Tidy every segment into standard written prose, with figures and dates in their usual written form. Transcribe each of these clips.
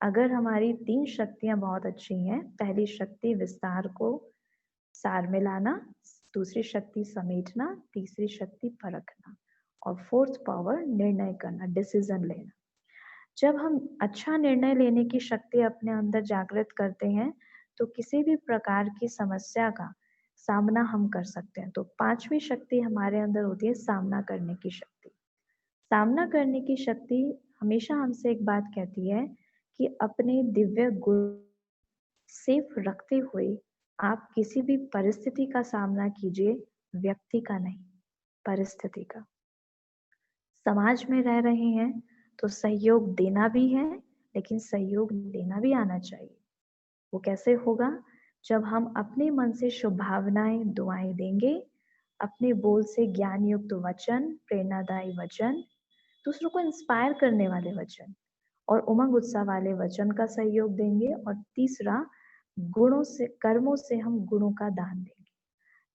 अगर हमारी 3 शक्तियाँ बहुत अच्छी हैं, पहली शक्ति विस्तार को सार में लाना, दूसरी शक्ति समेटना, तीसरी शक्ति परखना और फोर्थ पावर निर्णय करना, डिसीजन लेना। जब हम अच्छा निर्णय लेने की शक्ति अपने अंदर जागृत करते हैं, तो किसी भी प्रकार की समस्या का सामना हम कर सकते हैं। तो 5वीं शक्ति हमारे अंदर होती है सामना करने की शक्ति। सामना करने की शक्ति हमेशा हमसे एक बात कहती है कि अपने दिव्य गुण सेफ रखते हुए आप किसी भी परिस्थिति का सामना कीजिए, व्यक्ति का नहीं, परिस्थिति का। समाज में रह रहे हैं तो सहयोग देना भी है, लेकिन सहयोग लेना भी आना चाहिए। वो कैसे होगा? जब हम अपने मन से शुभ भावनाएं, दुआएं देंगे, अपने बोल से ज्ञान युक्त वचन, प्रेरणादायी वचन, दूसरों को इंस्पायर करने वाले वचन और उमंग उत्साह वाले वचन का सहयोग देंगे। और तीसरा, गुणों से, कर्मों से हम गुणों का दान देंगे।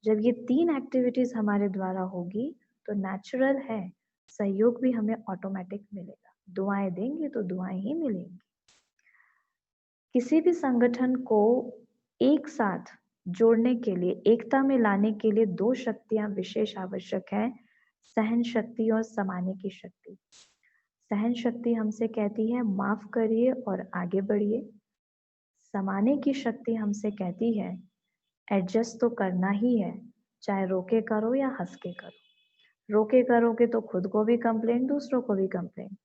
जब ये 3 एक्टिविटीज हमारे द्वारा होगी तो नेचुरल है, सहयोग भी हमें ऑटोमेटिक मिलेगा। दुआएं देंगे तो दुआएं ही मिलेंगी। किसी भी संगठन को एक साथ जोड़ने के लिए, एकता में लाने के लिए 2 शक्तियां विशेष आवश्यक है, सहन शक्ति और समाने की शक्ति। सहन शक्ति हमसे कहती है माफ करिए और आगे बढ़िए। समाने की शक्ति हमसे कहती है एडजस्ट तो करना ही है, चाहे रोके करो या हंस के करो। रोके करोगे तो खुद को भी कंप्लेंट, दूसरों को भी कंप्लेंट।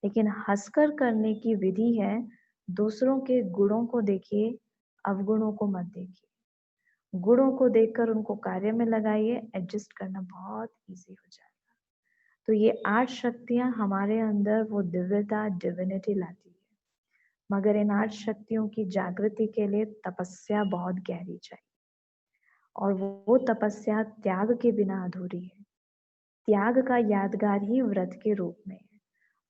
लेकिन हंसकर करने की विधि है, दूसरों के गुणों को देखिए, अवगुणों को मत देखिए। गुणों को देखकर उनको कार्य में लगाइए, एडजस्ट करना बहुत इजी हो जाएगा। तो ये 8 शक्तियां हमारे अंदर वो दिव्यता, डिविनिटी लाती है। मगर इन 8 शक्तियों की जागृति के लिए तपस्या बहुत गहरी चाहिए, और वो तपस्या त्याग के बिना अधूरी है। त्याग का यादगार ही व्रत के रूप में है।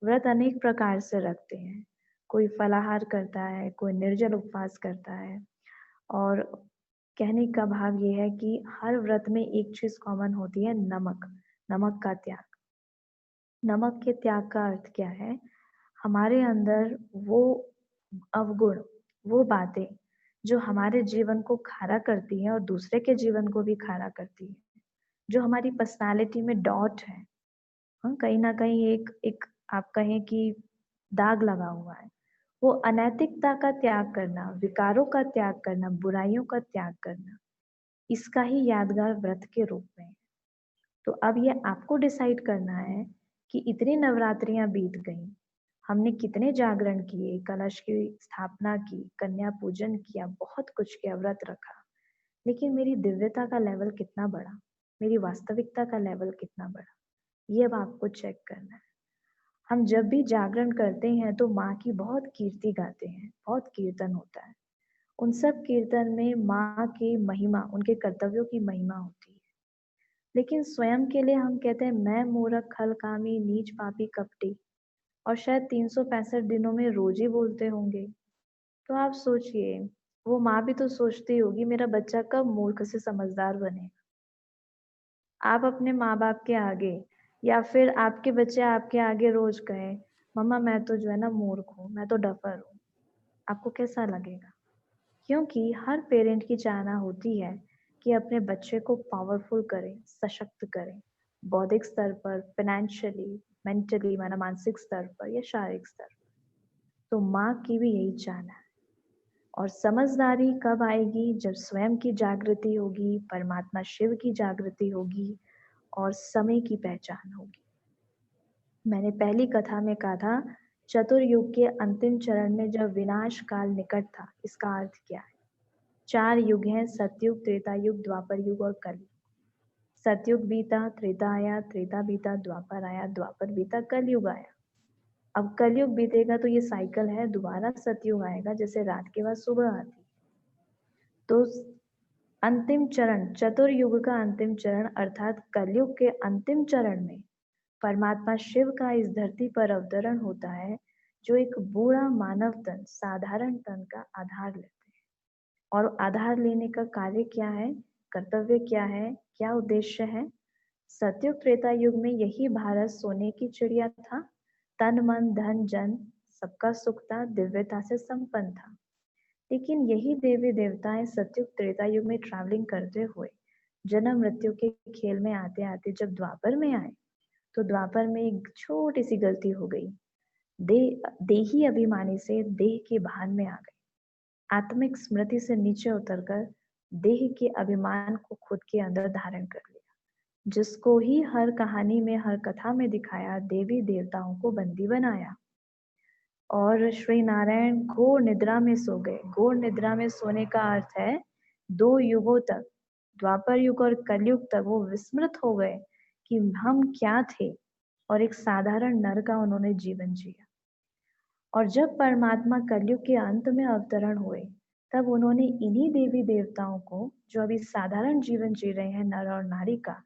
व्रत अनेक प्रकार से रखते हैं, कोई फलाहार करता है, कोई निर्जल उपवास करता है। और कहने का भाव ये है कि हर व्रत में एक चीज कॉमन होती है, नमक, नमक का त्याग। नमक के त्याग का अर्थ क्या है? हमारे अंदर वो अवगुण, वो बातें जो हमारे जीवन को खारा करती हैं और दूसरे के जीवन को भी खारा करती है, जो हमारी पर्सनालिटी में डॉट है, हाँ, कहीं ना कहीं एक एक आप कहें कि दाग लगा हुआ है, वो अनैतिकता का त्याग करना, विकारों का त्याग करना, बुराइयों का त्याग करना, इसका ही यादगार व्रत के रूप में है। तो अब ये आपको डिसाइड करना है कि इतनी नवरात्रियां बीत गई, हमने कितने जागरण किए, कलश की स्थापना की, कन्या पूजन किया, बहुत कुछ किया, व्रत रखा, लेकिन मेरी दिव्यता का लेवल कितना बढ़ा, मेरी वास्तविकता का लेवल कितना बढ़ा, ये अब आपको चेक करना है। हम जब भी जागरण करते हैं तो माँ की बहुत कीर्ति गाते हैं, बहुत कीर्तन होता है। उन सब कीर्तन में माँ की महिमा, उनके कर्तव्यों की महिमा होती है। लेकिन स्वयं के लिए हम कहते हैं मैं मूर्ख, खलकामी, नीच, पापी, कपटी, और शायद 365 दिनों में रोज ही बोलते होंगे। तो आप सोचिए, वो माँ भी तो सोचती होगी मेरा बच्चा कब मूर्ख से समझदार बने। आप अपने माँ बाप के आगे, या फिर आपके बच्चे आपके आगे रोज कहें मम्मा मैं तो जो है ना मूर्ख हूँ, मैं तो डफर हूँ, आपको कैसा लगेगा? क्योंकि हर पेरेंट की चाहना होती है कि अपने बच्चे को पावरफुल करें, सशक्त करें, बौद्धिक स्तर पर, फाइनेंशियली, मेंटली, माना मानसिक स्तर पर या शारीरिक स्तर पर। तो माँ की भी यही चाहना है। और समझदारी कब आएगी? जब स्वयं की जागृति होगी, परमात्मा शिव की जागृति होगी और समय की पहचान होगी। मैंने पहली कथा में कहा था, चतुर्युग के अंतिम चरण में जब विनाश काल निकट था, इसका अर्थ क्या है? 4 युग हैं, सतयुग, त्रेता युग, द्वापर युग और कलयुग। सतयुग बीता, त्रेता आया, त्रेता बीता, द्वापर आया, द्वापर बीता, कलयुग आया। अब कलयुग बीतेगा तो ये साइकिल है, दोबारा सतयुग आएगा, जैसे रात के बाद सुबह आती है। तो अंतिम चरण, चतुर्युग का अंतिम चरण अर्थात कलयुग के अंतिम चरण में परमात्मा शिव का इस धरती पर अवतरण होता है, जो एक बूढ़ा मानव तन, साधारण तन का आधार लेते हैं। और आधार लेने का कार्य क्या है, कर्तव्य क्या है, क्या उद्देश्य है? सतयुग त्रेता युग में यही भारत सोने की चिड़िया था, तन मन धन जन सबका सुख था, दिव्यता से संपन्न था। लेकिन यही देवी देवताएं सतयुग त्रेता युग में ट्रैवलिंग करते हुए जन्म मृत्यु के खेल में आते आते जब द्वापर में आए, तो द्वापर में एक छोटी सी गलती हो गई। देही अभिमानी से देह के भान में आ गए। आत्मिक स्मृति से नीचे उतरकर देह के अभिमान को खुद के अंदर धारण कर लिया, जिसको ही हर कहानी में, हर कथा में दिखाया, देवी देवताओं को बंदी बनाया। और श्री नारायण घोर निद्रा में सो गए। घोर निद्रा में सोने का अर्थ है 2 युगों तक, द्वापर युग और कलयुग तक वो विस्मृत हो गए कि हम क्या थे, और एक साधारण नर का उन्होंने जीवन जिया। और जब परमात्मा कलयुग के अंत में अवतरण हुए, तब उन्होंने इन्हीं देवी देवताओं को, जो अभी साधारण जीवन जी रहे हैं, नर और नारी का,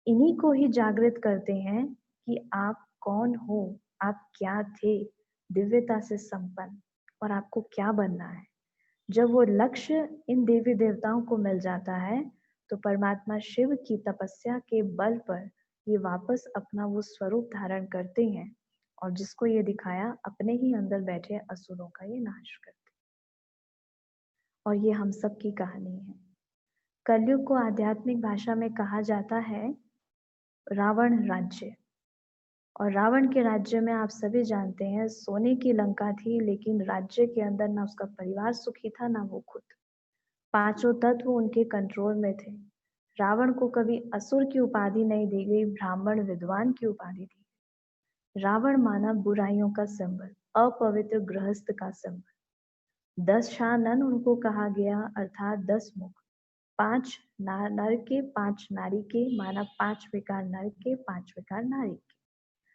इन्हीं को ही जागृत करते हैं कि आप कौन हो, आप क्या थे, दिव्यता से संपन्न, और आपको क्या बनना है। जब वो लक्ष्य इन देवी देवताओं को मिल जाता है, तो परमात्मा शिव की तपस्या के बल पर ये वापस अपना वो स्वरूप धारण करते हैं, और जिसको ये दिखाया, अपने ही अंदर बैठे असुरों का ये नाश करते। और ये हम सब की कहानी है। कलयुग को आध्यात्मिक भाषा में कहा जाता है रावण राज्य। और रावण के राज्य में आप सभी जानते हैं, सोने की लंका थी, लेकिन राज्य के अंदर ना उसका परिवार सुखी था, ना वो खुद। पांचों तत्व उनके कंट्रोल में थे। रावण को कभी असुर की उपाधि नहीं दी गई, ब्राह्मण विद्वान की उपाधि दी। रावण माना बुराइयों का सिंबल, अपवित्र गृहस्थ का सिंबल। 10 शानन उनको कहा गया, अर्थात 10 मुख। 5 नर के, 5 नारी के, माना 5 विकार नर के, 5 विकार नारी के।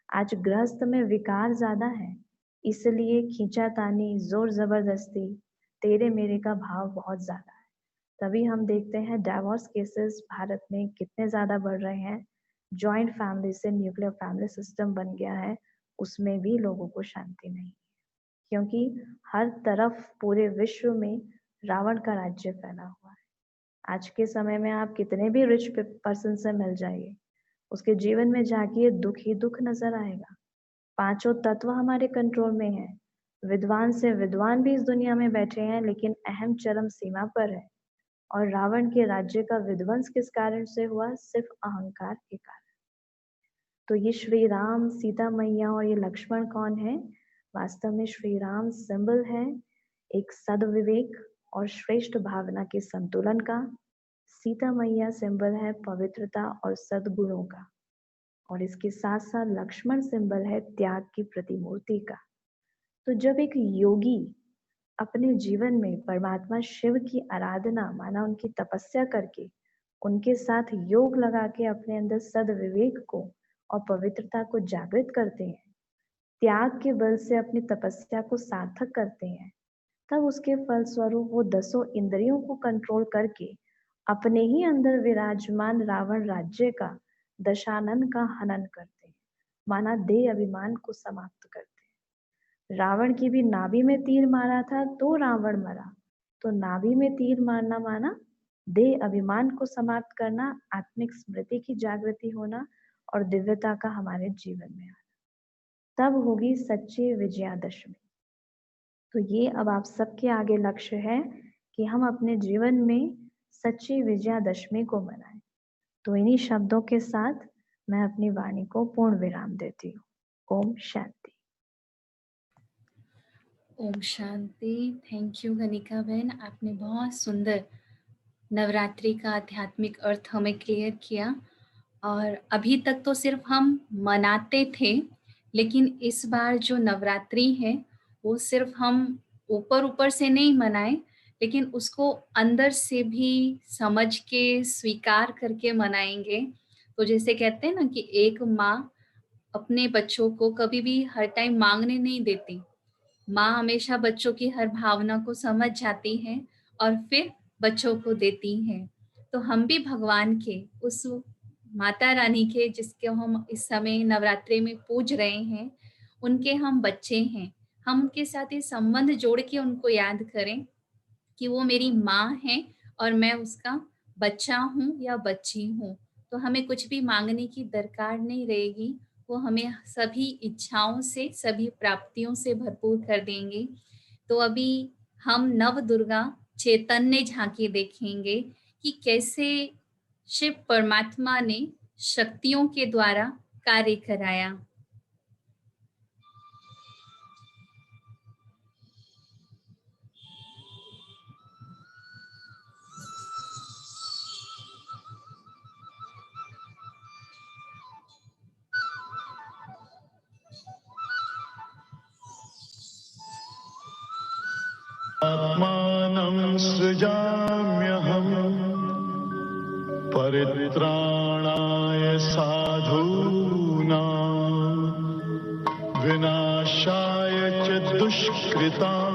आज गृहस्थ में विकार ज्यादा है, इसलिए खींचातानी, जोर जबरदस्ती, तेरे मेरे का भाव बहुत ज्यादा है। तभी हम देखते हैं डाइवोर्स केसेस भारत में कितने ज्यादा बढ़ रहे हैं। जॉइंट फैमिली से न्यूक्लियर फैमिली सिस्टम बन गया है, उसमें भी लोगों को शांति नहीं है, क्योंकि हर तरफ पूरे विश्व में रावण का राज्य फैला हुआ है। आज के समय में आप कितने भी रिच पर्सन से मिल जाइए, उसके जीवन में जाके दुख ही दुख नजर आएगा। पांचों तत्व हमारे कंट्रोल में है। विद्वान से विद्वान भी इस दुनिया में बैठे हैं, लेकिन अहम चरम सीमा पर है। और रावण के राज्य का विध्वंस किस कारण से हुआ? सिर्फ अहंकार के कारण। तो ये श्री राम, सीता मैया और ये लक्ष्मण कौन है? वास्तव में श्री राम सिंबल है एक सद्विवेक और श्रेष्ठ भावना के संतुलन का। सीता मैया सिंबल है पवित्रता और सद्गुणों का। और इसके साथ साथ लक्ष्मण सिंबल है त्याग की प्रतिमूर्ति का। तो जब एक योगी अपने जीवन में परमात्मा शिव की आराधना, माना उनकी तपस्या करके, उनके साथ योग लगा के अपने अंदर सद्विवेक को और पवित्रता को जागृत करते हैं, त्याग के बल से अपनी तपस्या को सार्थक करते हैं, तब उसके फलस्वरूप वो 10 इंद्रियों को कंट्रोल करके अपने ही अंदर विराजमान रावण राज्य का, दशानन का हनन करते हैं, माना देह अभिमान को समाप्त करते हैं। रावण की भी नाभि में तीर मारा था तो रावण मरा। तो नाभि में तीर मारना माना देह अभिमान को समाप्त करना, आत्मिक स्मृति की जागृति होना और दिव्यता का हमारे जीवन में आना। तब होगी सच्ची विजयादशमी। तो ये अब आप सबके आगे लक्ष्य है कि हम अपने जीवन में सच्ची विजयादशमी को मनाएं। तो इन्हीं शब्दों के साथ मैं अपनी वाणी को पूर्ण विराम देती हूँ। ओम शांति। ओम शांति। थैंक यू गनिका बहन, आपने बहुत सुंदर नवरात्रि का आध्यात्मिक अर्थ हमें क्लियर किया। और अभी तक तो सिर्फ हम मनाते थे, लेकिन इस बार जो नवरात्रि है वो सिर्फ हम ऊपर ऊपर से नहीं मनाए, लेकिन उसको अंदर से भी समझ के स्वीकार करके मनाएंगे। तो जैसे कहते हैं ना कि एक माँ अपने बच्चों को कभी भी हर टाइम मांगने नहीं देती, माँ हमेशा बच्चों की हर भावना को समझ जाती है और फिर बच्चों को देती है। तो हम भी भगवान के, उस माता रानी के जिसके हम इस समय नवरात्रि में पूज रहे हैं, उनके हम बच्चे हैं। हम उनके साथ ये संबंध जोड़ के उनको याद करें कि वो मेरी माँ है और मैं उसका बच्चा हूँ या बच्ची हूँ। तो हमें कुछ भी मांगने की दरकार नहीं रहेगी, वो हमें सभी इच्छाओं से, सभी प्राप्तियों से भरपूर कर देंगे। तो अभी हम नव दुर्गा चैतन्य झांकी देखेंगे कि कैसे शिव परमात्मा ने शक्तियों के द्वारा कार्य कराया। आत्मानं सृजाम्यहं परित्राणाय साधूनां विनाशाय च दुष्कृतां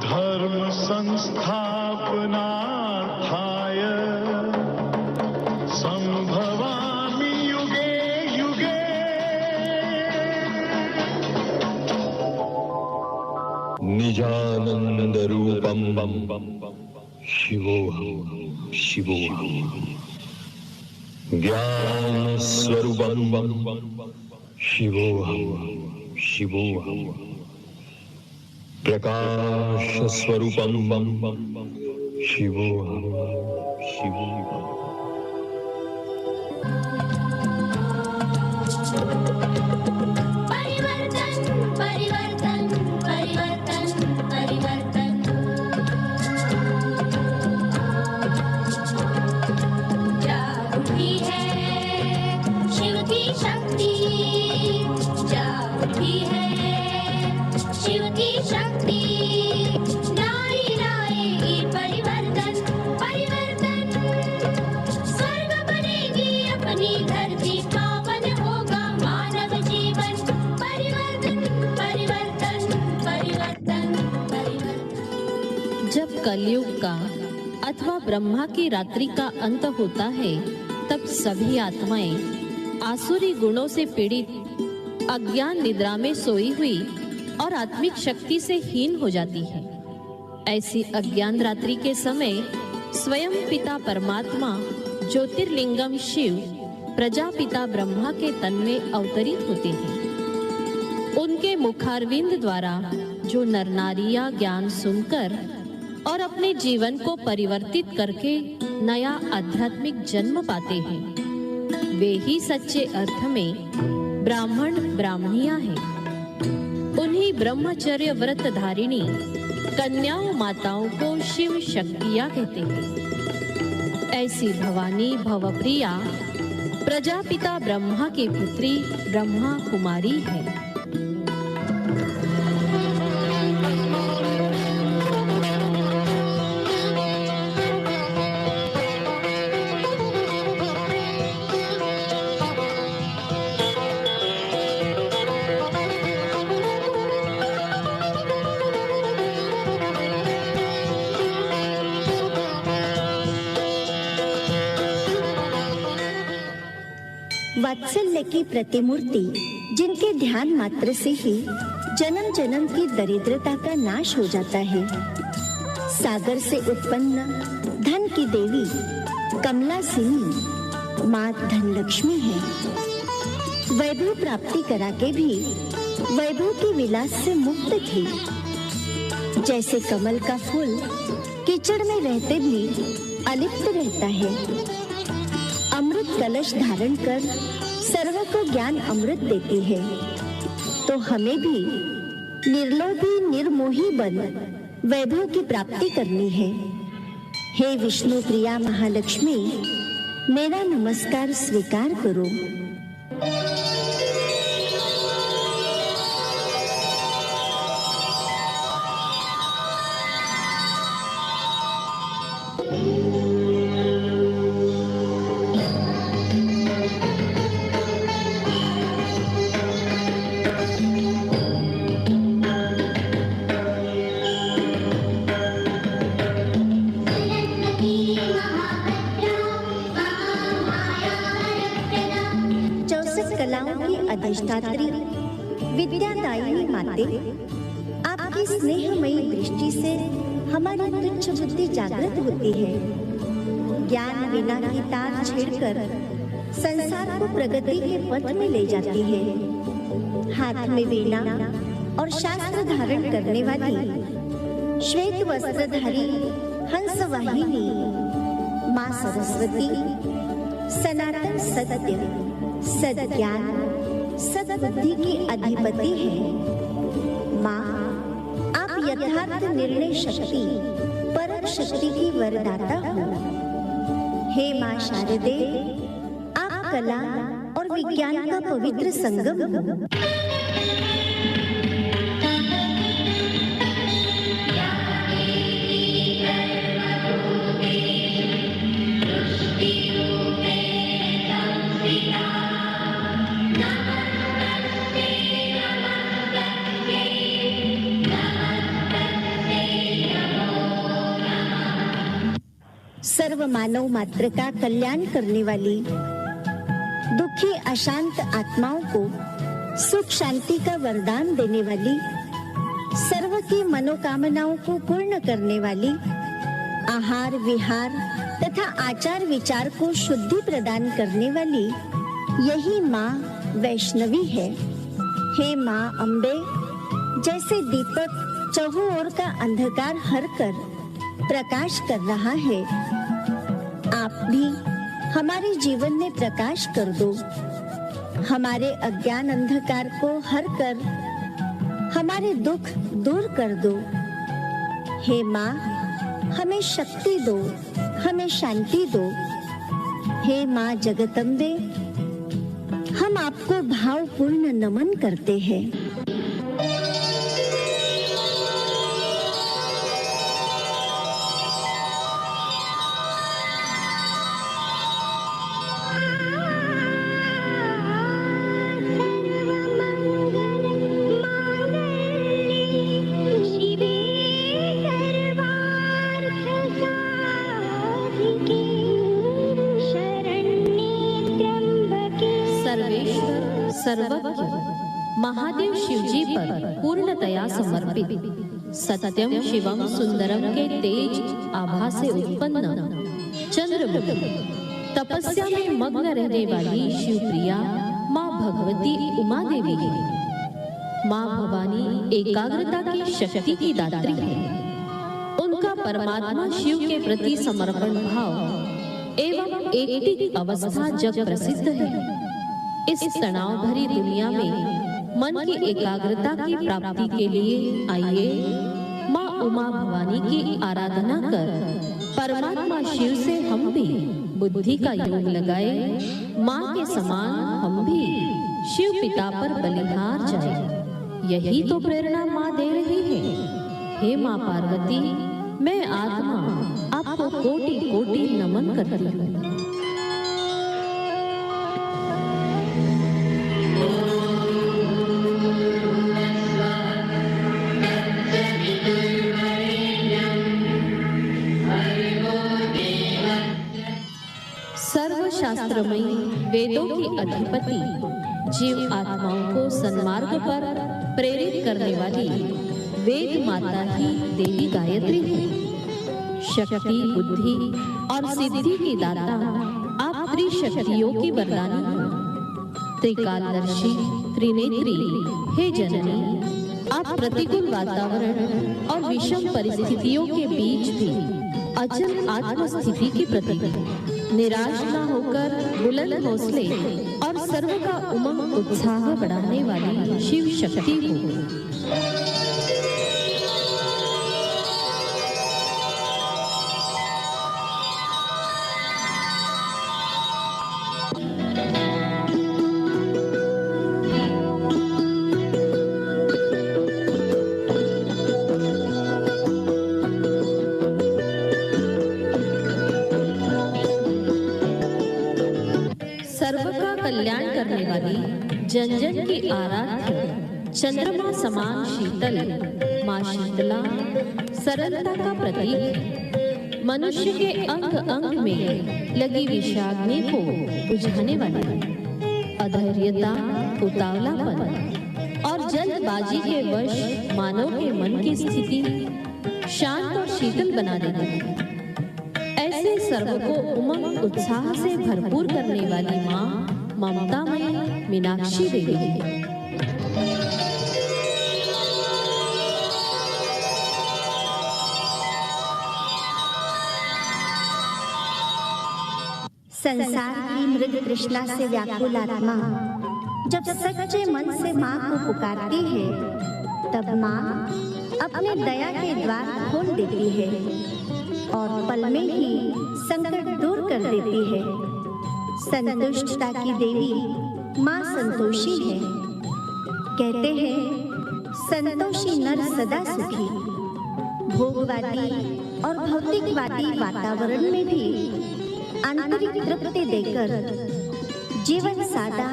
धर्म संस्थापनार्थाय संभवामि युगे युगे। निजानंद रूपम शिवोहम शिवोहम ज्ञान स्वरूपम शिवोहम शिवोहम प्रकाश स्वरूपम शिवोहम शिवोहम। जब कलयुग का अथवा ब्रह्मा की रात्रि का अंत होता है, तब सभी आत्माएं आसुरी गुणों से पीड़ित अज्ञान निद्रा में सोई हुई और आत्मिक शक्ति से हीन हो जाती है। ऐसी अज्ञान रात्रि के समय स्वयं पिता परमात्मा ज्योतिर्लिंगम शिव प्रजापिता ब्रह्मा के तन में अवतरित होते हैं। उनके मुखारविंद द्वारा जो नर नारियां ज्ञान सुनकर और अपने जीवन को परिवर्तित करके नया आध्यात्मिक जन्म पाते हैं, वे ही सच्चे अर्थ में ब्राह्मण ब्राह्मणियां हैं। उन्हीं ब्रह्मचर्य व्रत धारिणी कन्याओं माताओं को शिव शक्तियां कहते हैं। ऐसी भवानी भवप्रिया प्रजापिता ब्रह्मा की पुत्री ब्रह्मा कुमारी है। वात्सल्य की प्रतिमूर्ति, जिनके ध्यान मात्र से ही जन्म जन्म की दरिद्रता का नाश हो जाता है। सागर से उत्पन्न धन की देवी कमला सिनी माँ धनलक्ष्मी है। वैभव प्राप्ति करा के भी वैभव की विलास से मुक्त थी। जैसे कमल का फूल कीचड़ में रहते भी अलिप्त रहता है। अमृत कलश धारण कर सर्व को ज्ञान अमृत देती है। तो हमें भी निर्लोभी निर्मोही बन वैभव की प्राप्ति करनी है। हे विष्णु प्रिया महालक्ष्मी, मेरा नमस्कार स्वीकार करो। अधिष्ठात्री विद्यादायिनी माते, आपकी स्नेहमयी दृष्टि से हमारी तुच्छ बुद्धि जागृत होती है। ज्ञान विना की तार छेड़कर संसार को प्रगति के पथ में ले जाती है। हाथ में वीणा और शास्त्र धारण करने वाली श्वेत वस्त्रधारी हंस वाहिनी माँ सरस्वती सनातन सत्य, सद्ज्ञान, सद्बुद्धि की अधिपति है। माँ, आप यथार्थ निर्णय शक्ति, परम शक्ति की वरदाता हो। हे माँ शारदे, आप कला और विज्ञान का पवित्र संगम हो। सर्व मानव मात्र का कल्याण करने वाली, दुखी अशांत आत्माओं को सुख शांति का वरदान देने वाली, सर्व की मनोकामनाओं को पूर्ण करने वाली, आहार विहार तथा आचार विचार को शुद्धि प्रदान करने वाली यही माँ वैष्णवी है। हे माँ अम्बे, जैसे दीपक चहुं ओर का अंधकार हरकर प्रकाश कर रहा है, आप भी हमारे जीवन में प्रकाश कर दो। हमारे अज्ञान अंधकार को हर कर हमारे दुख दूर कर दो। हे माँ, हमें शक्ति दो, हमें शांति दो। हे माँ जगदम्बे, हम आपको भावपूर्ण नमन करते हैं। सर्वज्ञ महादेव शिवजी पर पूर्णतया समर्पित सत्यम शिवम सुंदरम के तेज आभा से उत्पन्न चंद्रमुखी तपस्या में मग्न रहने वाली शिवप्रिया माँ भगवती उमा देवी है। माँ भवानी एकाग्रता की शक्ति की दात्री है। उनका परमात्मा शिव के प्रति समर्पण भाव एवं एकटिक अवस्था जग प्रसिद्ध है। इस तनाव भरी दुनिया में मन की एकाग्रता की प्राप्ति के लिए आइए माँ उमा भवानी की आराधना कर परमात्मा शिव से हम भी बुद्धि का योग लगाए। माँ के समान हम भी शिव पिता पर बलिहार जाए। यही तो प्रेरणा माँ दे रही है। हे माँ पार्वती, मैं आत्मा आपको कोटि कोटि नमन करती हूँ। सर्वशास्त्रमयी वेदों की अधिपति जीव आत्माओं को सन्मार्ग पर प्रेरित करने वाली वेद माता ही देवी गायत्री है। शक्ति, बुद्धि और सिद्धि की दाता आप त्रिशक्तियों की वरदानी हो। त्रिकालदर्शी, त्रिनेत्री हे जननी, आप प्रतिकूल वातावरण और विषम परिस्थितियों के बीच भी अचल आत्मस्थिति की प्रतीक है। निराश न होकर बुलंद हौसले और सर्व का उमंग उत्साह बढ़ाने वाली शिव शक्ति हो। सर्व का कल्याण करने वाली जन जन की आराध्य चंद्रमा समान शीतल माँ शीतला सरलता का प्रतीक, मनुष्य के अंग अंग में लगी विषाग्नि को बुझाने वाली, अधैर्यता, उतावलापन और जल्दबाजी के वश मानव के मन की स्थिति शांत और शीतल बना देती। ऐसे सर्व को उमंग उत्साह से भरपूर करने वाली माँ ममतामयी मीनाक्षी देवी है। संसार की मृग तृष्णा से व्याकुल आत्मा जब सच्चे मन से माँ को पुकारती है, तब माँ अपने दया के द्वार खोल देती है और पल में ही संकट दूर कर देती है। संतुष्टता की देवी माँ संतोषी है। कहते हैं संतोषी नर सदा सुखी। भोगवादी और भौतिकवादी वातावरण में भी आंतरिक तृप्ति देकर जीवन सादा,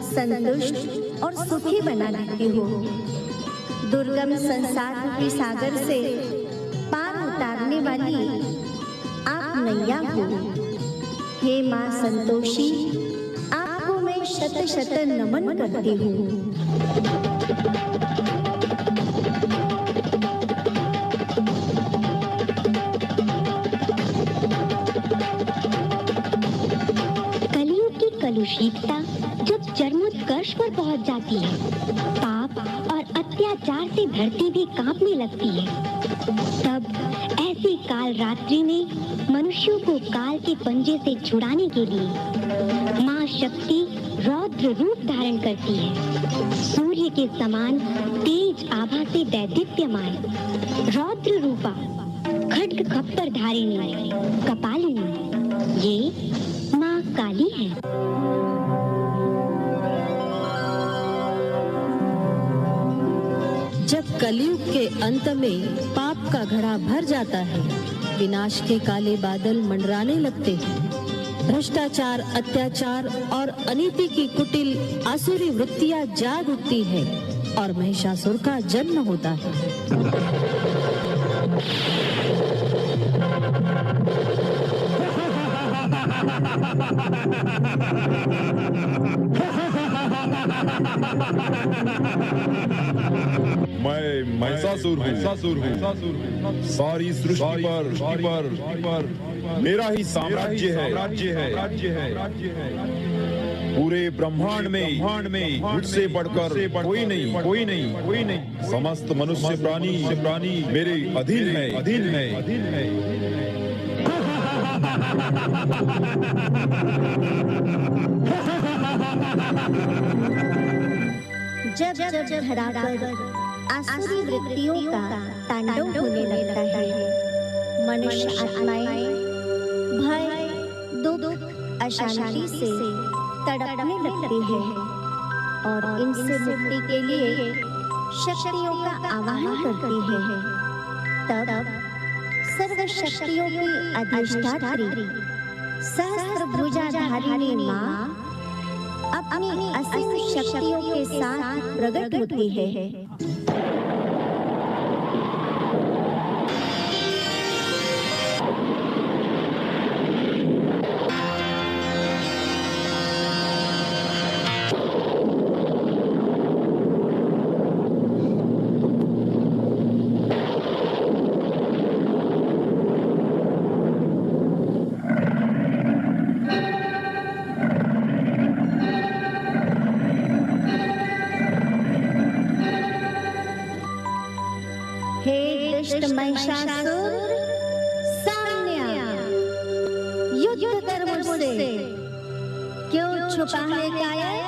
संतुष्ट और सुखी बना देती हो। दुर्गम संसार के सागर से पार उतारने वाली आप नैया हो। हे माँ संतोषी, आपको मैं शत शत नमन करती हूँ। कलुषितता जब चरमोत्कर्ष पर पहुंच जाती है, पाप और अत्याचार से धरती भी कांपने लगती है, तब ऐसी काल रात्रि में मनुष्यों को काल के पंजे से छुड़ाने के लिए माँ शक्ति रौद्र रूप धारण करती है। सूर्य के समान तेज आभा से दैदीप्यमान रौद्र रूपा खड्ग खप्पर धारिणी कपालिनी, ये माँ काली है। जब कलयुग के अंत में पाप का घड़ा भर जाता है, विनाश के काले बादल मंडराने लगते हैं, भ्रष्टाचार, अत्याचार और अनीति की कुटिल आसुरी वृत्तियां जाग उठती है और महिषासुर का जन्म होता है। मैं महिषासुर हूँ। सारी सृष्टि पर मेरा ही साम्राज्य है। पूरे ब्रह्मांड में मुझसे बढ़कर कोई नहीं। समस्त मनुष्य प्राणी मेरे अधीन है। जब धराकर आसुरी वृत्तियों का तांडव होने लगता है, मनुष्य आत्माएं भय, दुख, अशांति से तड़पने लगती है और इनसे मुक्ति के लिए शक्तियों का आवाहन करती है। तब सर्व शक्तियों की अधिष्ठात्री सहस्त्रभुजाधारिणी माँ अपनी असीम शक्तियों के साथ प्रकट होती है। महिषासुर साम्य, युद्ध कर मुझसे, क्यों छुपा है कायर?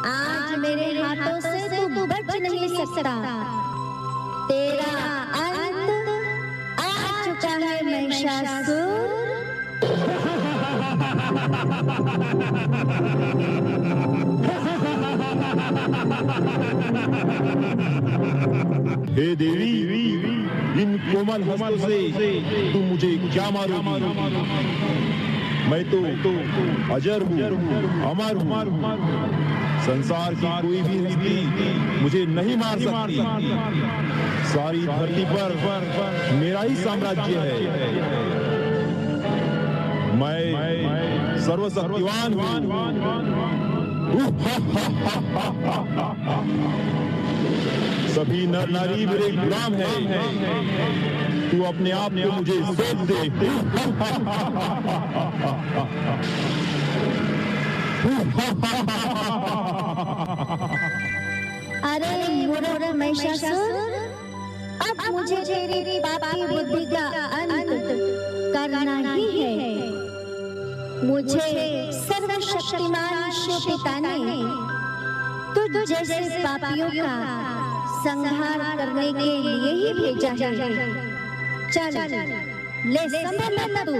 आज मेरे हाथों से तू बच नहीं सकता। तेरा अंत आ चुका है महिषासुर। हे देवी, इन कोमल हस्तों से तू मुझे क्या मारोगी? मैं तो अजर हूँ, अमर हूँ। संसार की कोई भी हस्ती मुझे नहीं मार सकती। सारी धरती पर मेरा ही साम्राज्य है। मैं सर्वशक्तिवान हूँ। सभी नर नारी मेरे गुलाम है। तू अपने आप को मुझे सौंप दे। अरे मूर्ख महिषासुर, अब मुझे तेरी पापी बुद्धि का अंत करना ही है। मुझे सर्वशक्तिमान शिव पिता ने तुझ जैसे पापियों का संहार करने के लिए ही भेजा है। चल ले संभल तू।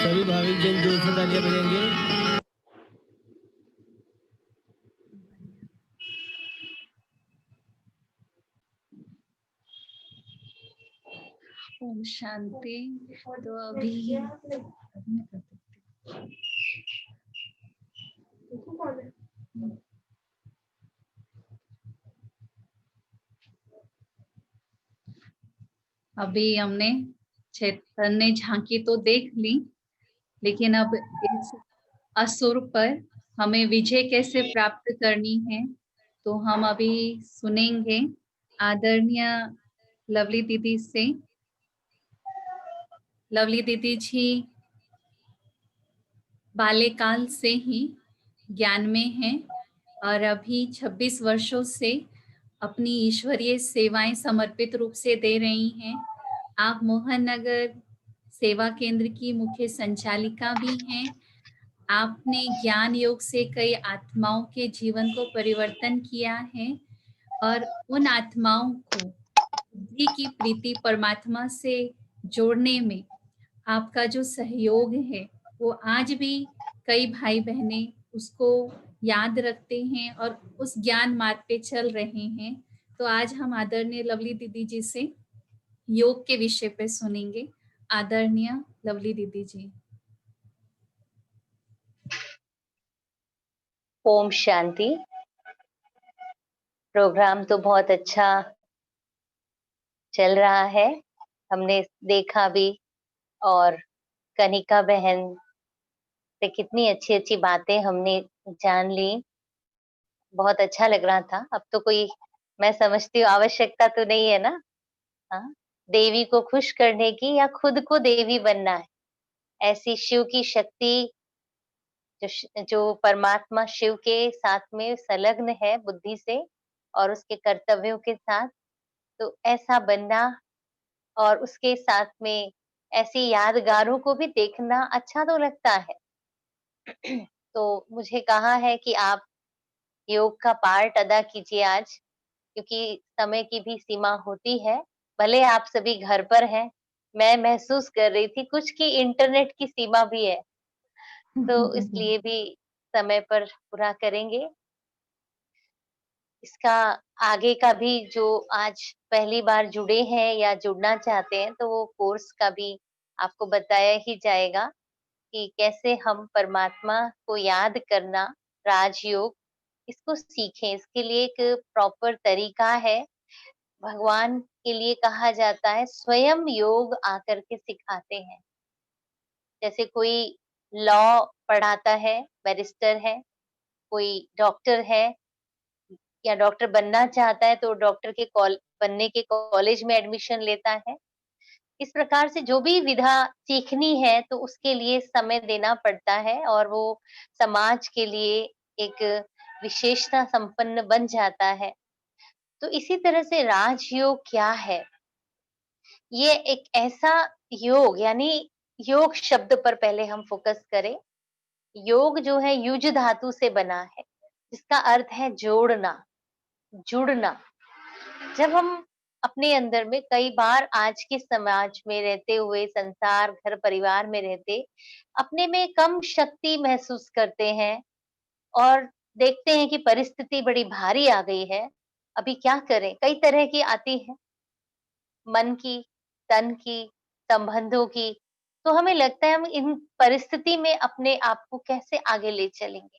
सभी भाविक जन जोर से तालियां बजाएंगे। ओम शांति। तो अभी हमने चैतन्य झांकी तो देख ली, लेकिन अब इस असुर पर हमें विजय कैसे प्राप्त करनी है, तो हम अभी सुनेंगे आदरणीय लवली दीदी से। लवली दीदी जी बाल्यकाल से ही ज्ञान में हैं और अभी 26 वर्षों से अपनी ईश्वरीय सेवाएं समर्पित रूप से दे रही हैं। आप मोहन नगर सेवा केंद्र की मुख्य संचालिका भी हैं। आपने ज्ञान योग से कई आत्माओं के जीवन को परिवर्तन किया है और उन आत्माओं को बुद्धि की प्रीति परमात्मा से जोड़ने में आपका जो सहयोग है वो आज भी कई भाई बहनें उसको याद रखते हैं और उस ज्ञान मार्ग पे चल रहे हैं। तो आज हम आदरणीय लवली दीदी जी से योग के विषय पे सुनेंगे। आदरणीय लवली दीदी जी। ओम शांति। प्रोग्राम तो बहुत अच्छा चल रहा है, हमने देखा भी, और कनिका बहन से कितनी अच्छी अच्छी बातें हमने जान ली। बहुत अच्छा लग रहा था। अब तो कोई, मैं समझती हूँ, आवश्यकता तो नहीं है ना, हाँ, देवी को खुश करने की या खुद को देवी बनना है। ऐसी शिव की शक्ति जो परमात्मा शिव के साथ में संलग्न है बुद्धि से और उसके कर्तव्यों के साथ, तो ऐसा बनना और उसके साथ में ऐसी यादगारों को भी देखना अच्छा तो लगता है। तो मुझे कहा है कि आप योग का पार्ट अदा कीजिए आज, क्योंकि समय की भी सीमा होती है। भले आप सभी घर पर हैं, मैं महसूस कर रही थी कुछ कि इंटरनेट की सीमा भी है, तो इसलिए भी समय पर पूरा करेंगे। इसका आगे का भी जो आज पहली बार जुड़े हैं या जुड़ना चाहते हैं, तो वो कोर्स का भी आपको बताया ही जाएगा कि कैसे हम परमात्मा को याद करना, राजयोग, इसको सीखें। इसके लिए एक प्रॉपर तरीका है। भगवान के लिए कहा जाता है स्वयं योग आकर के सिखाते हैं। जैसे कोई लॉ पढ़ाता है, बैरिस्टर है, कोई डॉक्टर है या डॉक्टर बनना चाहता है तो डॉक्टर के बनने के कॉलेज में एडमिशन लेता है। इस प्रकार से जो भी विधा सीखनी है तो उसके लिए समय देना पड़ता है और वो समाज के लिए एक विशेषता संपन्न बन जाता है। तो इसी तरह से राजयोग क्या है? ये एक ऐसा योग, यानी योग शब्द पर पहले हम फोकस करें। योग जो है युज धातु से बना है, जिसका अर्थ है जोड़ना, जुड़ना। जब हम अपने अंदर में कई बार आज के समाज में रहते हुए, संसार, घर परिवार में रहते, अपने में कम शक्ति महसूस करते हैं और देखते हैं कि परिस्थिति बड़ी भारी आ गई है। अभी क्या करें? कई तरह की आती है, मन की, तन की, संबंधों की। तो हमें लगता है हम इन परिस्थिति में अपने आप को कैसे आगे ले चलेंगे?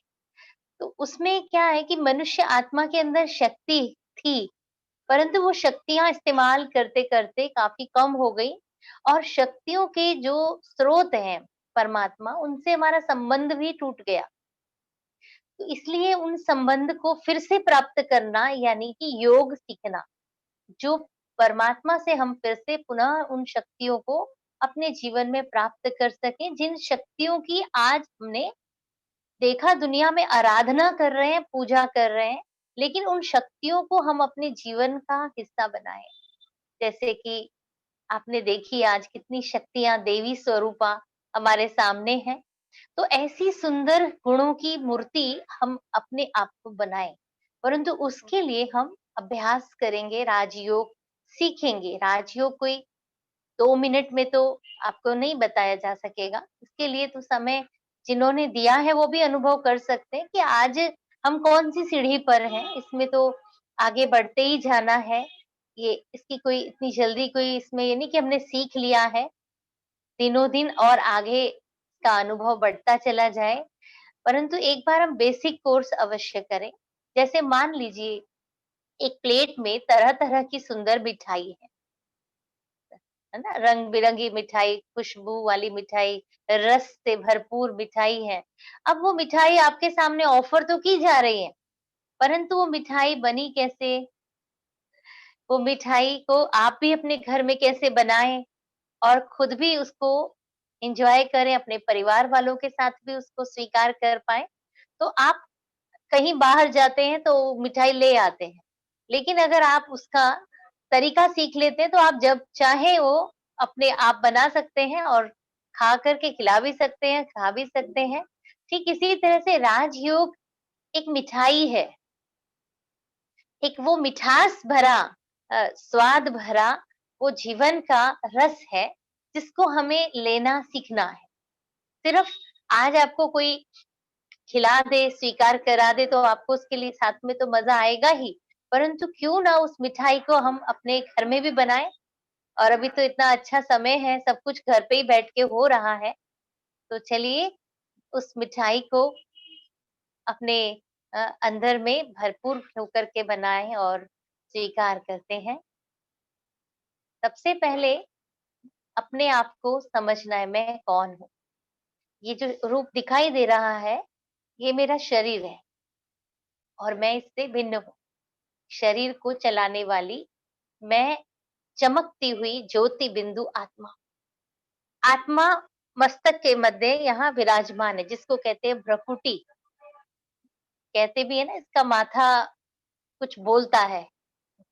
तो उसमें क्या है कि मनुष्य आत्मा के अंदर शक्ति थी, परंतु वो शक्तियाँ इस्तेमाल करते-करते काफ़ी कम हो गई और शक्तियों के जो स्रोत हैं, परमात्मा, उनसे हमारा संबंध भी टूट गया। तो इसलिए उन संबंध को फिर से प्राप्त करना यानी कि योग सीखना, जो परमात्मा से हम फिर से पुनः उन शक्तियों को अपने जीवन में प्राप्त कर सकें, जिन शक्तियों की आज हमने देखा दुनिया में आराधना कर रहे हैं, पूजा कर रहे हैं, लेकिन उन शक्तियों को हम अपने जीवन का हिस्सा बनाएँ। जैसे कि आपने देखी आज कितनी शक्तियाँ देवी स्वरूपा हमारे सामने हैं। तो ऐसी सुंदर गुणों की मूर्ति हम अपने आप को बनाएँ, परंतु उसके लिए हम अभ्यास करेंगे, राजयोग सीखेंगे। राजयोग कोई 2 मिनट में तो आपको नहीं बताया जा सकेगा। इसके लिए तो समय जिन्होंने दिया है वो भी अनुभव कर सकते हैं कि आज हम कौन-सी सीढ़ी पर हैं, इसमें तो आगे बढ़ते ही जाना है। ये इसकी कोई इतनी जल्दी कोई इसमें ये नहीं कि हमने सीख लिया है, दिनों-दिन और आगे का अनुभव बढ़ता चला जाए। परंतु एक बार हम बेसिक कोर्स अवश्य करें। जैसे मान लीजिए एक प्लेट में तरह-तरह की सुंदर मिठाई है ना? रंग-बिरंगी मिठाई, खुशबू वाली मिठाई, रस से भरपूर मिठाई है। अब वो मिठाई आपके सामने ऑफर तो की जा रही है, परंतु वो मिठाई बनी कैसे? वो मिठाई को आप भी अपने घर में कैसे बनाएँ और खुद भी उसको एन्जॉय करें, अपने परिवार वालों के साथ भी उसको स्वीकार कर पाएँ। तो आप कहीं बाहर जाते हैं तो मिठाई ले आते हैं, लेकिन अगर आप उसका तरीका सीख लेते हैं तो आप जब चाहें वो अपने आप बना सकते हैं और खा कर के खिला भी सकते हैं, खा भी सकते हैं। ठीक इसी तरह से राजयोग एक मिठाई है, एक वो मिठास भरा स्वाद भरा वो जीवन का रस है, जिसको हमें लेना सीखना है। सिर्फ आज आपको कोई खिला दे, स्वीकार करा दे तो आपको उसके लिए साथ में तो मज़ा आएगा ही, परंतु क्यों ना उस मिठाई को हम अपने घर में भी बनाएँ और अभी तो इतना अच्छा समय है, सब कुछ घर पे ही बैठ के हो रहा है। तो चलिए उस मिठाई को अपने अंदर में भरपूर होकर के बनाएँ और स्वीकार करते हैं। सबसे पहले अपने आप को समझना है मैं कौन हूँ? ये जो रूप दिखाई दे रहा है, ये मेरा शरीर है और मैं इससे भिन्न हूँ। शरीर को चलाने वाली मैं चमकती हुई ज्योति बिंदु आत्मा। आत्मा मस्तक के मध्य यहाँ विराजमान है, जिसको कहते हैं भ्रकुटी। कहते भी है ना इसका माथा कुछ बोलता है,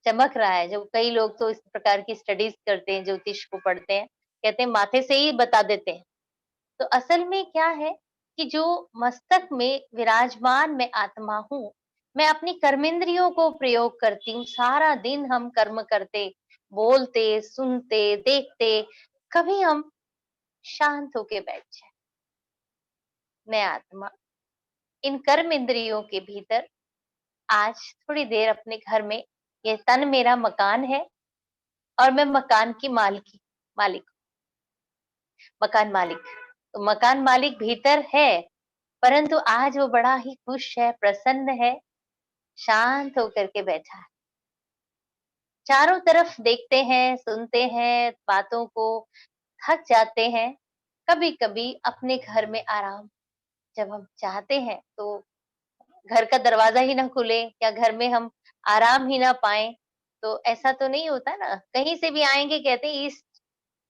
चमक रहा है। जो कई लोग तो इस प्रकार की स्टडीज करते हैं, ज्योतिष को पढ़ते हैं, कहते हैं माथे से ही बता देते हैं। तो असल में क्या है कि जो मस्तक में विराजमान मैं आत्मा हूँ, मैं अपनी कर्मेंद्रियों को प्रयोग करती हूँ। सारा दिन हम कर्म करते, बोलते, सुनते, देखते, कभी हम शांत होके बैठ जाए। मैं आत्मा इन कर्म इंद्रियों के भीतर आज थोड़ी देर अपने घर में, ये तन मेरा मकान है और मैं मकान की मालिक, मकान मालिक। तो मकान मालिक भीतर है, परंतु आज वो बड़ा ही खुश है, प्रसन्न है, शांत होकर के बैठा है। चारों तरफ देखते हैं, सुनते हैं बातों को, थक जाते हैं। कभी-कभी अपने घर में आराम जब हम चाहते हैं तो घर का दरवाजा ही ना खुले या घर में हम आराम ही ना पाएँ, तो ऐसा तो नहीं होता ना। कहीं से भी आएँगे कहते हैं east,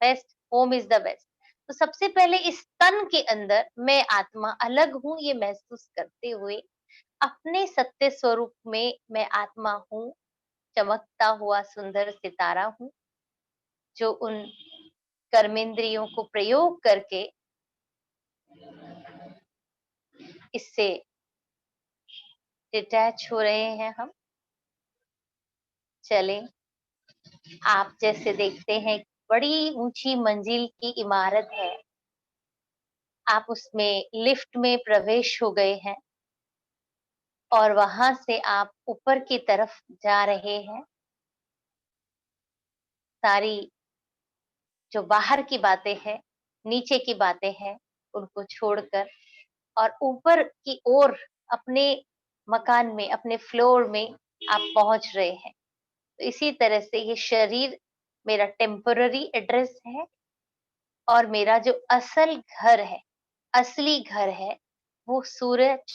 west, home is the best. तो सबसे पहले इस तन के अंदर मैं आत्मा अलग हूँ ये महसूस करते हुए अपने सत्य स्वरूप में मैं आत्मा हूँ, चमकता हुआ सुंदर सितारा हूँ, जो उन कर्मेंद्रियों को प्रयोग करके इससे डिटैच हो रहे हैं हम। चलें आप जैसे देखते हैं बड़ी ऊंची मंजिल की इमारत है, आप उसमें लिफ्ट में प्रवेश हो गए हैं और वहां से आप ऊपर की तरफ जा रहे हैं। सारी जो बाहर की बातें हैं, नीचे की बातें हैं, उनको छोड़कर और ऊपर की ओर अपने मकान में, अपने फ्लोर में आप पहुंच रहे हैं। तो इसी तरह से ये शरीर मेरा टेम्पररी एड्रेस है और मेरा जो असल घर है, असली घर है, वो सूरज